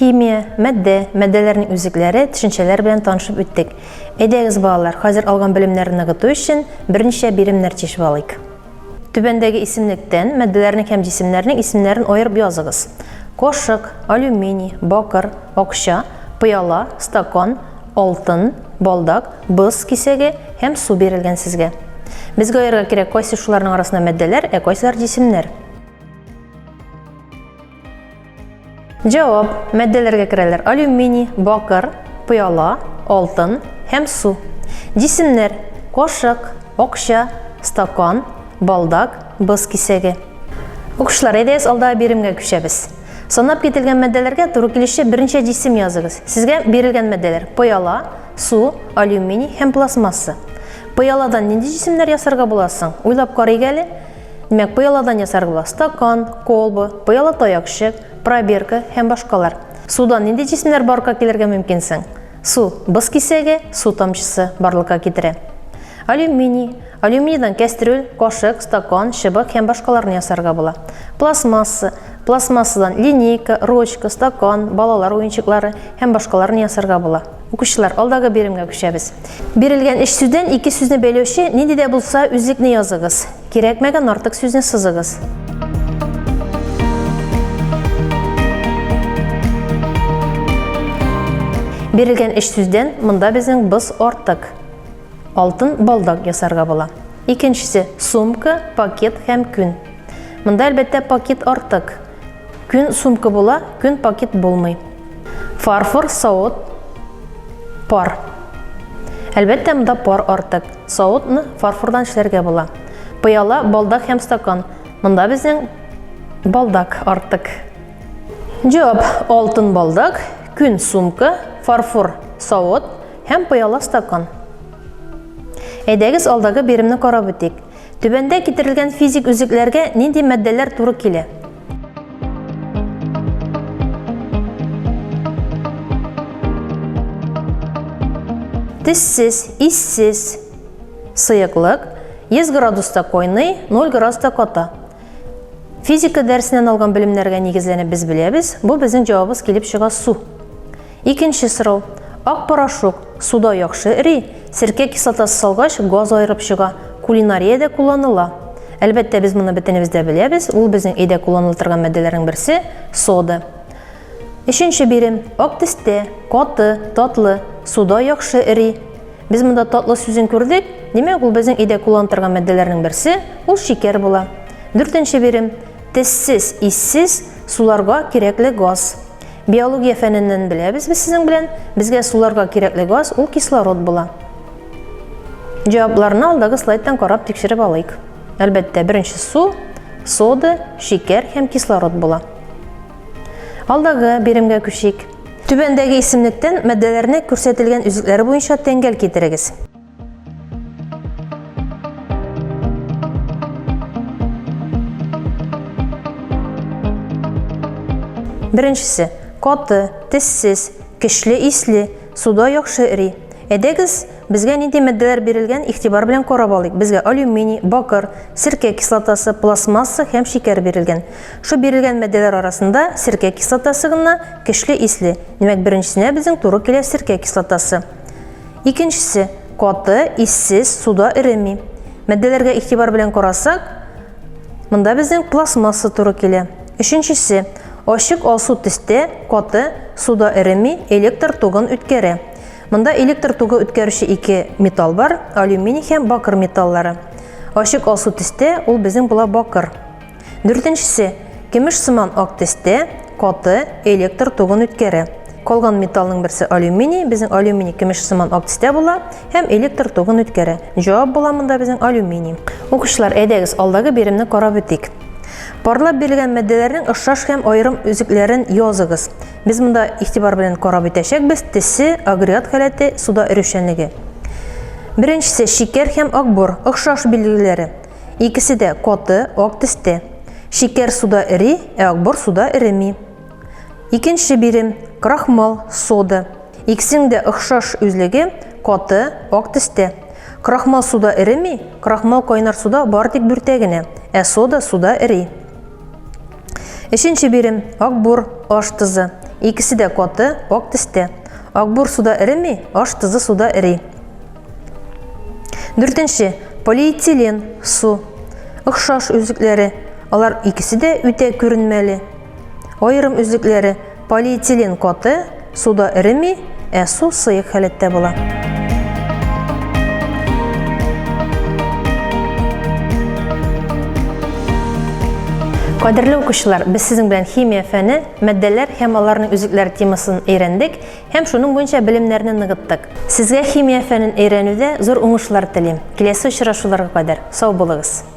Химия, мәддәләрнең үзекләре, төшенчәләр белән танышып үттек. Әйдәгез балалар, хәзер алган белемнәрне ныгыту өчен берничә биремнәр чишеп алыйк. Түбәндәге исемлектән мәддәләрнең һәм җисемнәрнең исемнәрен аерып языгыз. Кошык, алюминий, бакыр, акча, пыяла, стакан, алтын, балдак, быз кисәге һәм су бирелгән сезгә. Безгә аерырга кирәк кайсы шуларның арасында мәддәләр, кайсылар җисемнәр. Җавап: мәддәләргә керәләр: алюминий, бакыр, пыяла, алтын һәм су. Җисемнәр: кошык, акча, стакан, балдак, быз кисәге. Укучылар, әйдәгез алда биремгә күчәбез. Санап кителгән мәддәләргә туры килешчә берничә җисем языгыз. Сезгә бирелгән мәддәләр: пыяла, су, алюминий һәм пластмасса. Пыяладан нинди җисемнәр ясарга буласың? Уйлап карыйк әле. Димәк, пыяладан ясарга була: стакан, колба, пыяла таякчык, пробирка һәм башкалар. Судан нинди җисемнәр барлыкка килергә мөмкинсең? Су, быз кисәге, су тамчысы барлыкка китерә. Алюминий. Алюминийдан кәстрүл, кошык, стакан, чыбык һәм башкаларны ясарга була. Пластмасса. Пластмассадан линейка, ручка, стакан, балалар уенчыклары һәм башкаларны ясарга була. Укучылар, алдагы биремгә күчәбез. Бирелгән эш сүздән ике сүзне бәйләүче нинди дә булса үзлекне языгыз. Кирәкмәгән артык сүзне сызыгыз. Бирелгән эш сүздән монда безнең быз артык. Алтын, балдак ясарга була. Икенчесе: сумка, пакет һәм күн. Монда әлбәттә пакет артык. Күн сумка була, күн пакет булмый. Фарфор, савыт, пар. Әлбәттә монда пар артык. Савытны фарфордан эшләргә була. Пыяла, балдак һәм стакан. Монда безнең балдак артык. Җавап: алтын, балдак, күн сумка, фарфор савыт һәм пыяла стакан. Әйдәгез алдагы биремне карап үтик. Түбәндә китерелгән физик үзекләргә нинди мәддәләр туры килә? Тессез, иссез, сыйыклык, 100 градуста койный, 0 градуста ката. Физика дәресеннән алган белемнәргә нигезләнеп без беләбез, бу безнең җавабыбыз килеп чыга: су. Икенче сорау: ак порошок суда яхшы эри, сирке кислотасы салгач газ аерып чыга. Кулинариядә кулланыла. Әлбәттә без моны бөтенебез дә беләбез, ул безнең өйдә кулланылып торган мәддәләрнең берсе сода. Өченче бирем: ак төстә, каты, татлы, суда яхшы эри. Без монда татлы сүзен күрдек, димәк ул безнең өйдә кулланылып торган мәддәләрнең берсе, ул шикәр була. Дүртенче бирем: тессез, иссез, суларга кирәкле газ. Биология фәненнән беләбез без сезнең белән, безгә суларга кирәкле газ ул кислород була. Җавапларны алдагы слайдтан карап тикшереп алыйк. Әлбәттә, беренче су, сода, шикәр һәм кислород була. Алдагы биремгә күчик. Түбәндәге исемлектән мәддәләрне күрсәтелгән үзекләре буенча тәңгәл китерегез. Беренчесе: каты, тессез, көчле исле, суда яхшы эри. Әйдәгез безгә нинди мәддәләр бирелгән игътибар белән карап алыйк. Безгә алюминий, бакыр, сирке кислотасы, пластмасса һәм шикәр бирелгән. Шу бирелгән мәддәләр арасында сирке кислотасы гына көчле исле. Димәк, беренчесенә безнең туры килә сирке кислотасы. Икенчесе: каты, иссез, суда эреми. Мәддәләргә игътибар белән карасак, монда безнең пластмасса туры килә. Өченчесе: ачык алсу төстә, каты, суда эреми, электр тогын үткәрә. Монда электр тогы үткәрүче ике металл бар: алюминий һәм бакыр металлары. Ачык алсу төстә ул безнең була бакыр. Дүртенчесе: көмеш сыман ак төстә, каты, электр тогын үткәрә. Калган металлның берсе алюминий, безнең алюминий көмеш сыман ак төстә була һәм электр тогын үткәрә. Җавап була монда безнең алюминий. Укучылар, әйдәгез алдагы биремне карап үтик. Парлап бирелгән мәддәләрнең охшаш һәм аерым үзекләрен языгыз. Без монда игътибар белән карап үтәчәкбез: төсе, агрегат халәте, суда эрешкәнлеге. Беренчесе: шикәр һәм акбор охшаш билгеләре. Икесе дә каты, ак төстә. Шикәр суда эри, акбор суда эреми. Икенче бирем: крахмал, сода. Икесенең дә охшаш үзлеге: каты, ак төстә. Крахмал суда эреми, крахмал кайнар суда бар тик бүртәгенә, сода суда эри. Өченче бирем: акбор, аш тузы. İkisi de katı, ak tüste. Akbur suda erimi, аш tuzu suda eri. 4. Polietilen su. Ixşаш üzükleri. Алар ikisi de üte görünmeli. Ayırım üzükleri polietilen katı, suda erimi, su sıyık halatda bola. Qadirli okuşlar, biz sizin bilen химия fəni, maddeler hem alarının üzükleri temasını öğrendik, hem şunun boyunca bilimlerini nıgıttık. Sizge химия fənin öğrenüde zor oңuшлар tileyim. Kelesi uçraşularga kadar sağ bolunuz.